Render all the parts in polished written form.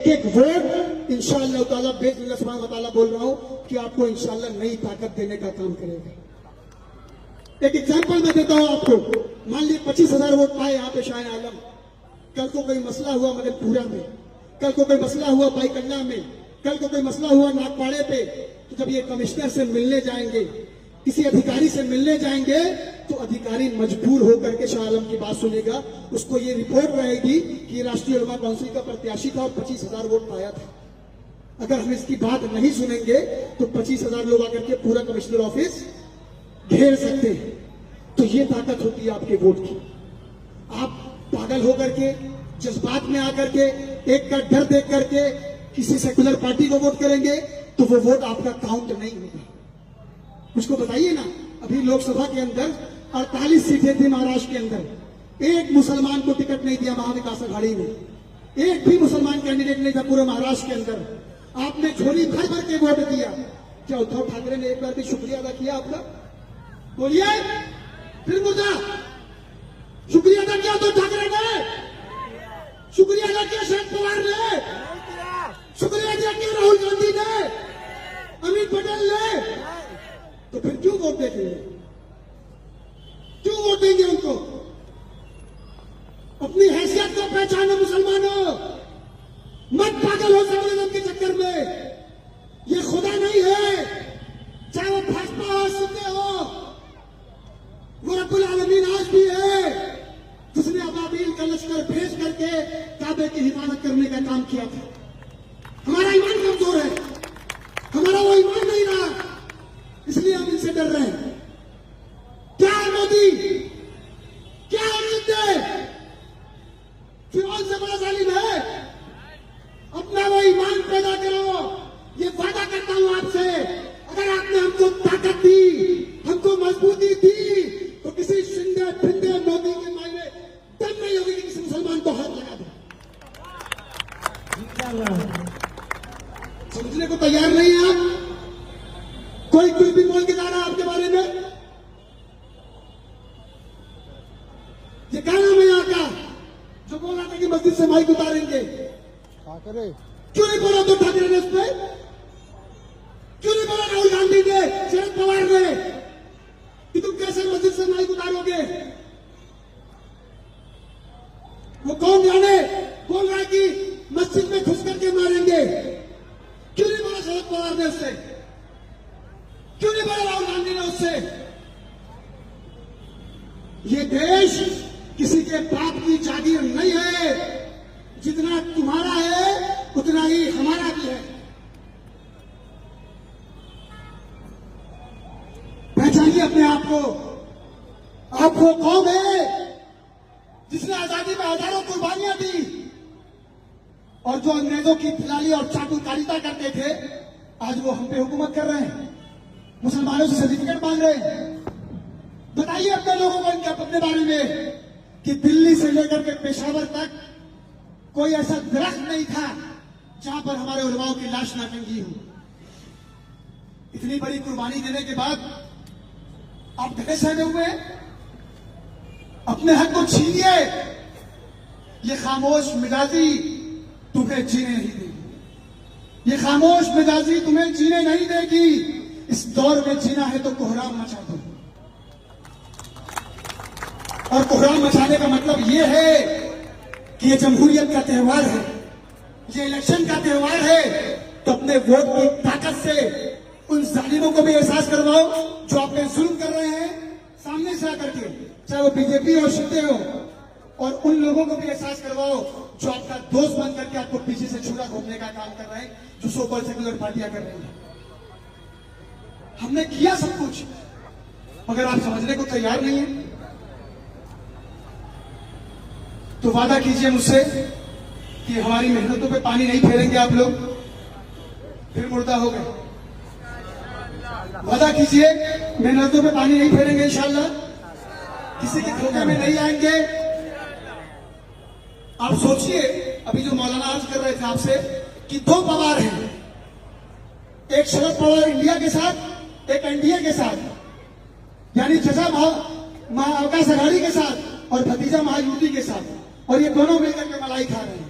एक वोट इंशाअल्लाह ताला बेइज़्निल्लाह सुब्हानहू व तआला बोल रहा हूं कि आपको इंशाअल्लाह नई ताकत देने का काम करेगा। एक एग्जांपल मैं देता हूं आपको। मान लीजिए 25,000 वोट पाए यहाँ पे शाह आलम, कल को कोई मसला हुआ मदनपुरा में, कल को कोई मसला हुआ बाईकन्ना में, कल को कोई मसला हुआ नागपाड़े पे, तो जब ये कमिश्नर से मिलने जाएंगे, किसी अधिकारी से मिलने जाएंगे, तो अधिकारी मजबूर होकर के शाह आलम की बात सुनेगा। उसको ये रिपोर्ट रहेगी कि राष्ट्रीय उलमा काउंसिल का प्रत्याशी था और 25,000 वोट पाया था। अगर हम इसकी बात नहीं सुनेंगे तो 25,000 लोग आकर के पूरा कमिश्नर ऑफिस घेर सकते हैं। तो ये ताकत होती है आपके वोट की। आप पागल होकर के, जज्बात में आकर के, एक का डर देख करके किसी सेकुलर पार्टी को वोट करेंगे तो वो वोट आपका काउंट नहीं होगा। मुझको बताइए ना, अभी लोकसभा के अंदर 48 सीटें थी महाराष्ट्र के अंदर, एक मुसलमान को टिकट नहीं दिया महाविकास आघाड़ी में, एक भी मुसलमान कैंडिडेट नहीं था पूरे महाराष्ट्र के अंदर। आपने झोली भर भर के वोट दिया। क्या उद्धव ठाकरे ने एक बार भी शुक्रिया अदा किया आपका? बोलिए फिर मुझे शुक्रिया अदा किया उद्धव ठाकरे ने? शुक्रिया अदा किया शरद पवार ने? शुक्रिया अदा किया राहुल गांधी ने, अमित पटेल ने? तो फिर क्यों वोट देंगे? क्यों वोट देंगे उनको? अपनी हैसियत को पहचानो मुसलमानों, मत पागल हो सेकुलरिज्म के चक्कर में। ये खुदा नहीं है, चाहे वो भाजपा हो, सुन्नी हो, वो रब्बुल आलमीन आज भी है, जिसने अबाबील का लश्कर भेज करके काबे की हिफाजत करने का काम किया था। हमारा ईमान कमजोर है, हमारा वो ईमान नहीं रहा, इसलिए हम इनसे डर रहे हैं। क्या है मोदी, क्या है नरेंद्र, फिरौन से बड़ा जालिम है? अपना वो ईमान पैदा करो। ये वादा करता हूं आपसे, अगर आपने हमको ताकत दी, हमको मजबूती दी, तो किसी शिंदे फिंदे मोदी के मायने दम नहीं होगी कि किसी मुसलमान को हाथ लगा दे। समझने को तैयार नहीं है आप? कोई कुछ भी बोल के जा रहा है आपके बारे में। ये क्या नाम है यहाँ का जो बोल रहा था कि मस्जिद से माइक उतारेंगे? क्यों नहीं बोला उद्धव ठाकरे ने उस पर? क्यों नहीं बोला राहुल गांधी ने, शरद पवार ने कि तुम कैसे मस्जिद से माइक उतारोगे? वो कौन जाने बोल रहा है कि मस्जिद में घुस करके मारेंगे? क्यों नहीं बोला शरद पवार ने उससे? क्यों नहीं बोला राहुल गांधी ने उससे? ये देश किसी के बाप की जागीर नहीं है। जितना तुम्हारा है उतना ही हमारा भी है। पहचानिए अपने आप को। आप वो कौन है जिसने आजादी में हजारों कुर्बानियां दी और जो अंग्रेजों की फिलाली और चाटुकारिता करते थे, आज वो हम पे हुकूमत कर रहे हैं, मुसलमानों से सर्टिफिकेट मांग रहे हैं। बताइए अपने लोगों को इनके अपने बारे में कि दिल्ली से लेकर के पेशावर तक कोई ऐसा दरख्त नहीं था जहां पर हमारे उलमाओं की लाश ना टंगी हो। इतनी बड़ी कुर्बानी देने के बाद आप ढके सहमे हुए हैं। अपने हक को छीनिए। ये खामोश मिजाजी तुम्हें जीने नहीं देगी। ये खामोश मिजाजी तुम्हें जीने नहीं देगी। इस दौर में जीना है तो कोहराम मचा दो। और कोहराम मचाने का मतलब ये है कि ये जमहूरियत का त्योहार है, ये इलेक्शन का त्योहार है। तो अपने वोट की ताकत से उन जालिमों को भी एहसास करवाओ जो आप पे जुल्म कर रहे हैं, सामने से आकर के, चाहे वो बीजेपी हो, शिंदे हो, और उन लोगों को भी एहसास करवाओ जो आपका दोस्त बन करके आपको पीछे से छुरा घोंपने का काम कर रहे हैं, जो सो कॉल्ड सेकुलर पार्टियां कर रही हैं। हमने किया सब कुछ, मगर आप समझने को तैयार नहीं है। तो वादा कीजिए मुझसे कि हमारी मेहनतों पे पानी नहीं फेरेंगे आप लोग, फिर मुर्दा हो गए। वादा कीजिए मेहनतों पे पानी नहीं फेरेंगे इंशाल्लाह, किसी के धोखे में नहीं आएंगे। आप सोचिए, अभी जो मौलाना अर्ज कर रहे थे आपसे कि दो पवार हैं, एक शरद पवार इंडिया के साथ, एक एनडीए के साथ, यानी चचा महाविकास आघाड़ी के साथ और भतीजा महायुति के साथ, और ये दोनों मिलकर के मलाई खा रहे हैं।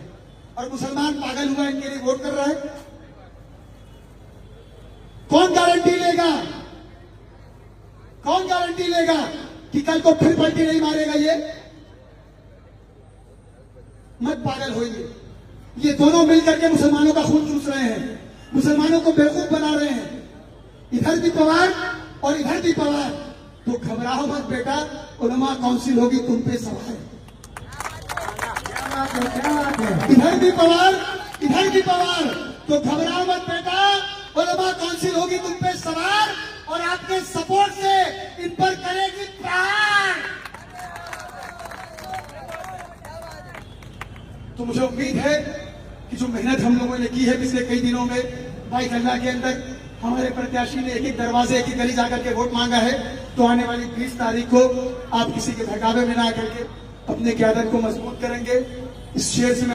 और मुसलमान पागल हुआ इनके लिए वोट कर रहा है? कौन गारंटी लेगा, कौन गारंटी लेगा कि कल को फिर पलटी नहीं मारेगा ये? मत पागल होइए। ये दोनों मिलकर के मुसलमानों का खून चूस रहे हैं, मुसलमानों को बेवकूफ बना रहे हैं। इधर भी पवार और इधर भी पवार। तो घबराओ मत बेटा, उलमा काउंसिल होगी तुम पे सवार। इधर भी पवार इधर भी पवार, तो घबराओ मत बेटा, उलमा काउंसिल होगी तुम पे सवार और आपके सपोर्ट से इन पर करेगी प्रहार। तो मुझे उम्मीद है कि जो मेहनत हम लोगों ने की है पिछले कई दिनों में, भाई गल्ला के अंदर हमारे प्रत्याशी ने एक एक दरवाजे एक एक गली जाकर के वोट मांगा है, तो आने वाली 20 तारीख को आप किसी के बहकावे में ना करके अपने क्यादत को मजबूत करेंगे। इस शेर से